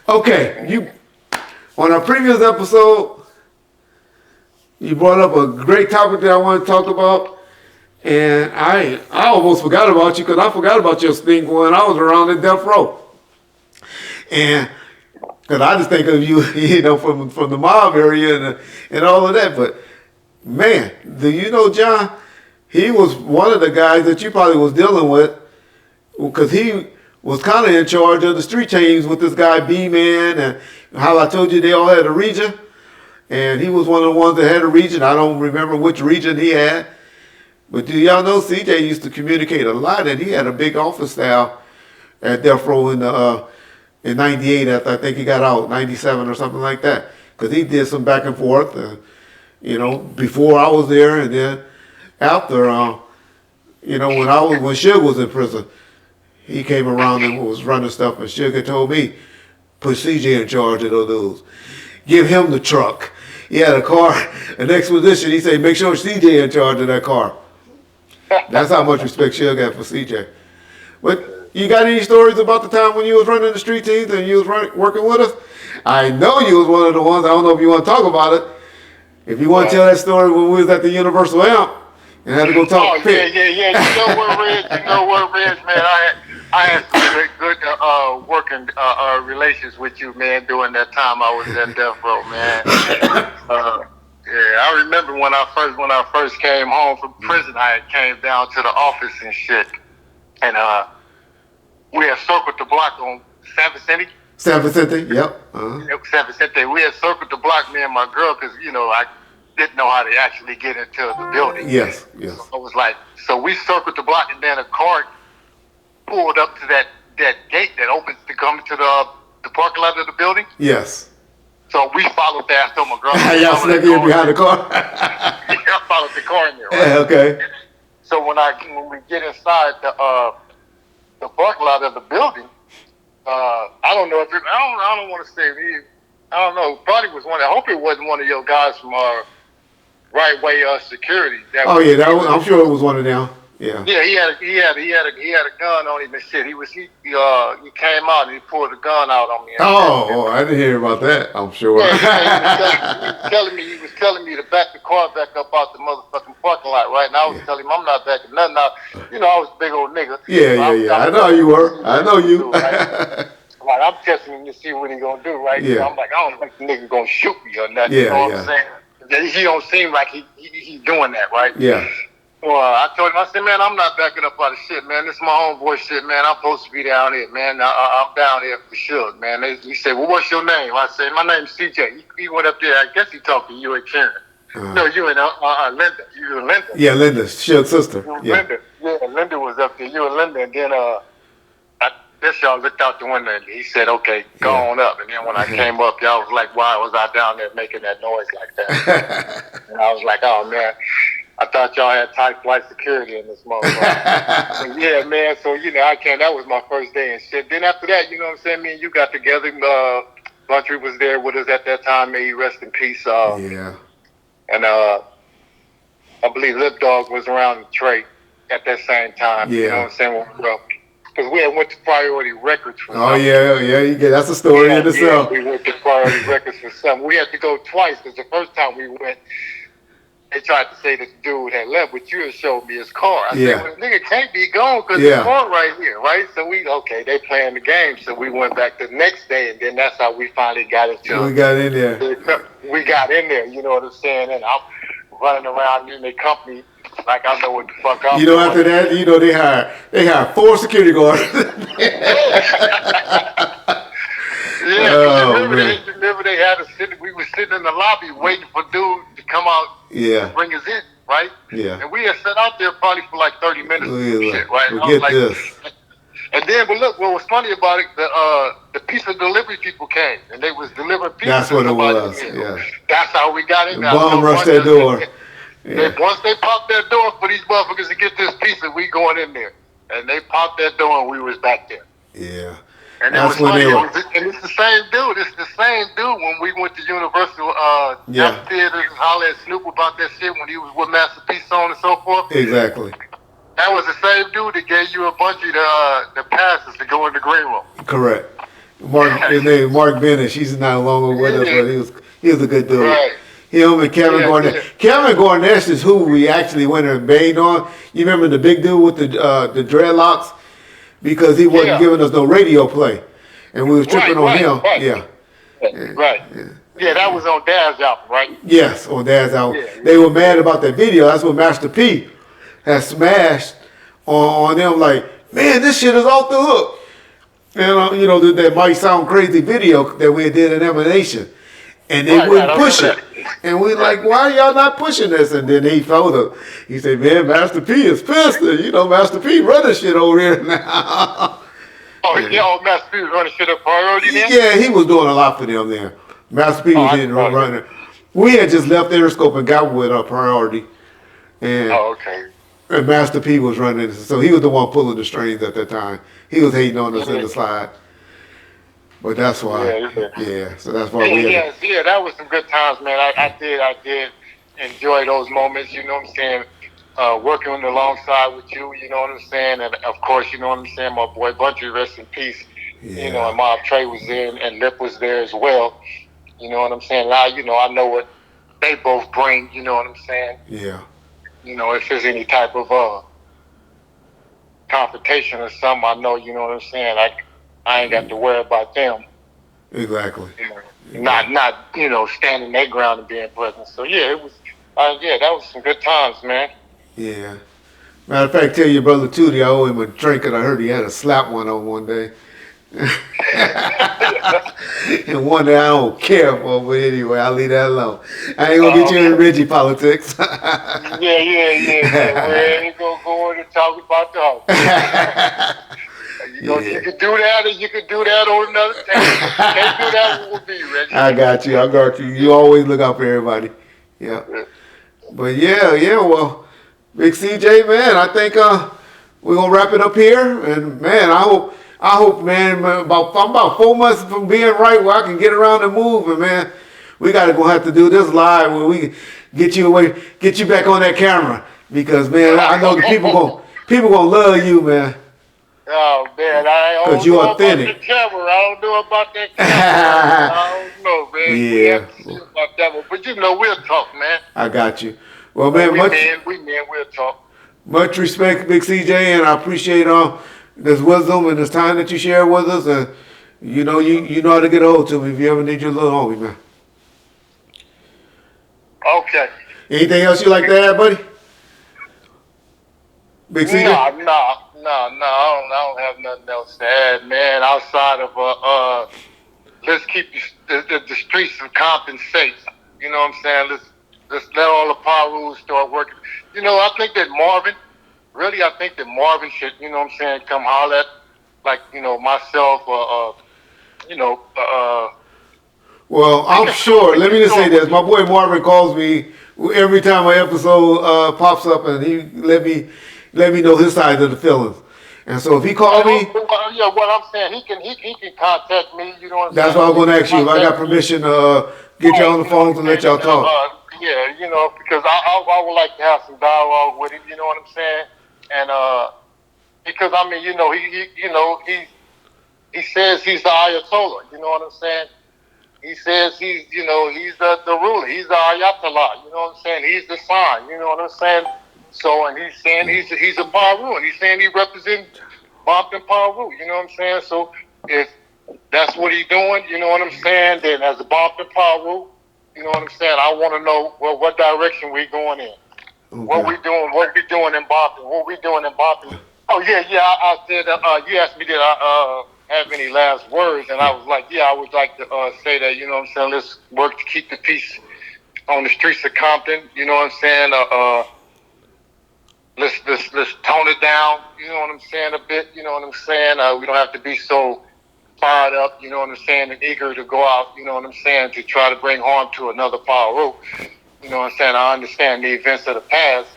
Okay, you on our previous episode, you brought up a great topic that I want to talk about, and I almost forgot about you because I forgot about your thing when I was around in death row, and because I just think of you, from the mob area and all of that. But man, do you know John? He was one of the guys that you probably was dealing with because he was kind of in charge of the street chains with this guy B-Man, and how I told you they all had a region. And he was one of the ones that had a region. I don't remember which region he had. But do y'all know CJ used to communicate a lot, and he had a big office staff at Death Row in 98 after I think he got out, 97 or something like that. Because he did some back and forth, before I was there and then after, when Suge was in prison, he came around and was running stuff, and Suge had told me, put CJ in charge of those. Give him the truck. He had a car, an Expedition. He said, make sure CJ in charge of that car. That's how much respect Suge had for CJ. But you got any stories about the time when you was running the street teams and you was working with us? I know you was one of the ones. I don't know if you want to talk about it. If you want to tell that story when we was at the Universal Amp and had to go talk. Oh, yeah. You know what, Reg, man, I had some good working relations with you, man, during that time I was in Death Row, man. I remember when I first came home from prison, I came down to the office and shit, and we had circled the block on San Vicente. San Vicente, yep. San Vicente. We had circled the block, me and my girl, because I didn't know how to actually get into the building. Yes. So I was like, so we circled the block, and then a car pulled up to that gate that opens to come to the parking lot of the building. Yes. So we followed that. I told my girl. Y'all snuck in behind the car? I followed the car in there, right? Yeah, okay. So when we get inside the parking lot of the building, I don't know if I don't want to say I don't know. Probably was one. I hope it wasn't one of your guys from Right Way Security. I'm sure it was one of them. Yeah. Yeah, he had a gun on him and shit. He came out and he pulled a gun out on me. I didn't hear about that. I'm sure. Yeah, he was telling me to back the car back up out the motherfucking parking lot, right? And I was telling him I'm not backing nothing out. I was a big old nigga. Yeah. I know you were. I know you. Right? Like, I'm testing him to see what he gonna do, right? Yeah. So I'm like, I don't think the nigga gonna shoot me or nothing. Yeah, you know what I'm saying? He don't seem like he's doing that, right? Yeah. Well, I told him, I said, man, I'm not backing up out of shit, man. This is my homeboy shit, man. I'm supposed to be down here, man. I'm down here for sure, man. He said, well, what's your name? I said, my name's CJ. He went up there. I guess he talked to you and Karen. No, you and Linda. You and Linda. Yeah, Linda, Suge's sister. Linda. Yeah, Linda was up there. You and Linda. And then I guess y'all looked out the window and he said, okay, go on up. And then when I came up, y'all was like, why was I down there making that noise like that? And I was like, oh, man. I thought y'all had tight flight security in this motherfucker. Yeah, man. So, that was my first day and shit. Then after that, you know what I'm saying? Me and you got together. Buntry was there with us at that time. May he rest in peace. Yeah. And I believe Lip Dog was around Trey at that same time. Yeah. You know what I'm saying? Because we had went to Priority Records for something. Yeah. That's a story in itself. Yeah, we went to Priority Records for something. We had to go twice because the first time we went, they tried to say that the dude had left, but you had showed me his car. I said, well, nigga can't be gone because the car right here, right? So they playing the game. So we went back the next day, and then that's how we finally got into it. We got in there. We got in there, you know what I'm saying? And I'm running around in their company like I know what the fuck I'm doing. After that, they hired 4 security guards. Remember they had us sitting. We were sitting in the lobby waiting for dude to come out. Yeah. To bring us in, right? Yeah. And we had sat out there probably for like 30 minutes. Shit, right? Forget this. And then, but look, what was funny about it, the pizza delivery people came and they was delivering pizza. That's what it was. Yeah. That's how we got in there. Bum rushed that door. Once they popped that door for these motherfuckers to get this pizza, we going in there. And they popped that door and we was back there. Yeah. And that's it was funny. And it's the same dude. It's the same dude when we went to Universal Theater and holler at Snoop about that shit when he was with Master P, so on and so forth. Exactly. That was the same dude that gave you a bunch of the passes to go in the green room. Correct. His name is Mark Bennett. He's no longer with us, but he was a good dude. Right. Him and Kevin Garnett. Yeah. Kevin Garnett is who we actually went and bathed on. You remember the big dude with the dreadlocks? Because he wasn't giving us no radio play, and we was tripping on him. Right. Yeah. Right. Yeah, that was on Dad's album, right? Yes, on Dad's album. Yeah. They were mad about that video. That's what Master P had smashed on them. Like, man, this shit is off the hook. And you know that might sound crazy video that we did in Emanation, and they wouldn't push it. And we like, why are y'all not pushing this? And then he told us, he said, man, Master P is pissed. You know, Master P running shit over here now. Master P was running shit up priority then? Yeah, he was doing a lot for them there. Master P was running. We had just left Interscope and got with our priority. And, and Master P was running. So he was the one pulling the strings at that time. He was hating on us in the slide. But that's why. So that's why we had. Yeah, that was some good times, man. I did enjoy those moments, you know what I'm saying? Working alongside with you, you know what I'm saying? And of course, you know what I'm saying, my boy Bunchy, rest in peace. Yeah. You know, and Mob Trey was there and Lip was there as well. You know what I'm saying? Now, you know, I know what they both bring, you know what I'm saying? Yeah. You know, if there's any type of confrontation or something, I know, you know what I'm saying? I ain't got to worry about them. Exactly. You know, not you know, standing their ground and being present. So yeah, it was that was some good times, man. Yeah. Matter of fact, tell your brother Tootie I owe him a drink, and I heard he had a slap one on one day. And one day I don't care for, but anyway, I'll leave that alone. I ain't gonna get you in Reggie politics. Yeah. We ain't gonna go in and talk about dog. You could do that, or you could do that on another day. You can't do that with me, Reggie. I got you. You always look out for everybody. Yeah. But yeah, well, Big CJ, man, I think we're gonna wrap it up here. And man, I hope, man, I'm about 4 months from being right where I can get around and move. And man, we gotta go have to do this live where we get you back on that camera, because man, I know the people gonna love you, man. Oh man, I don't you know authentic. about the camera. I don't know about that camera. I don't know, man. Yeah. We have to see about that one. But you know, we'll talk, man. I got you. Well, man, we'll talk. Much respect, Big CJ, and I appreciate this wisdom and this time that you share with us. And you know how to get a hold to me if you ever need your little homie, man. Okay. Anything else you like to add, buddy? Big CJ? No, I don't have nothing else to add, man. Outside of let's keep the streets of Compton safe. You know what I'm saying? Let's let all the power rules start working. You know, I think that Marvin should, you know what I'm saying, come holler at, like, you know, myself or Well, I'm sure. Let me just say this: my boy Marvin calls me every time an episode pops up, and he let me know his side of the feelings. And so if he called me, what I'm saying, he can contact me. You know what I'm saying? That's what I was going to ask you. If I got permission to get you on the phone to let y'all talk. Yeah, you know, because I would like to have some dialogue with him. You know what I'm saying? And because I mean, you know, he says he's the Ayatollah. You know what I'm saying? He says he's the ruler. He's the Ayatollah. You know what I'm saying? He's the sign. You know what I'm saying? So, and he's saying he's a Paru, and he's saying he represents Bompton Paru. You know what I'm saying? So, if that's what he's doing, you know what I'm saying, then as a Bompton Paru, you know what I'm saying, I want to know what direction we going in. Okay. What we doing in Bompton. Oh, yeah, I said, you asked me did I have any last words, and I was like, yeah, I would like to say that, you know what I'm saying, let's work to keep the peace on the streets of Compton, you know what I'm saying, let's tone it down, you know what I'm saying, a bit, you know what I'm saying, we don't have to be so fired up, you know what I'm saying, and eager to go out, you know what I'm saying, to try to bring harm to another Paru, you know what I'm saying. I understand the events of the past,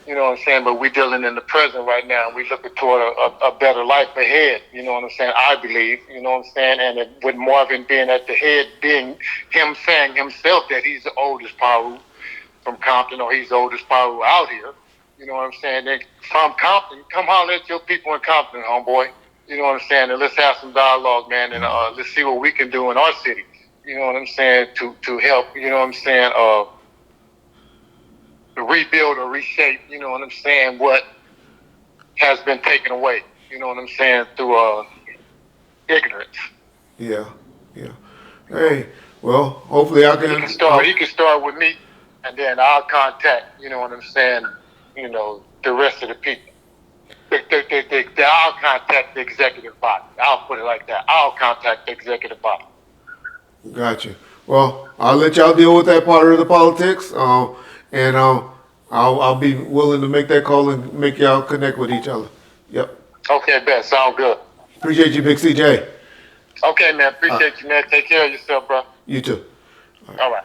you know what I'm saying, but we're dealing in the present right now, and we're looking toward a better life ahead, you know what I'm saying, I believe, you know what I'm saying, and with Marvin being at the head, being him saying himself that he's the oldest Paru from Compton, or he's the oldest Paru out here, you know what I'm saying, then from Compton, come holler at your people in Compton, homeboy. You know what I'm saying? And let's have some dialogue, man, and let's see what we can do in our city. You know what I'm saying? To help, you know what I'm saying, rebuild or reshape, you know what I'm saying, what has been taken away. You know what I'm saying, through ignorance. Yeah, yeah. Hey, well, hopefully I He can. can start. He can start with me, and then I'll contact. You know what I'm saying. You know, the rest of the people. I'll contact the executive body. I'll put it like that. I'll contact the executive body. Gotcha. Well, I'll let y'all deal with that part of the politics, and I'll be willing to make that call and make y'all connect with each other. Yep. Okay, bet. Sound good. Appreciate you, Big CJ. Okay, man. Appreciate you, man. Take care of yourself, bro. You too. All right.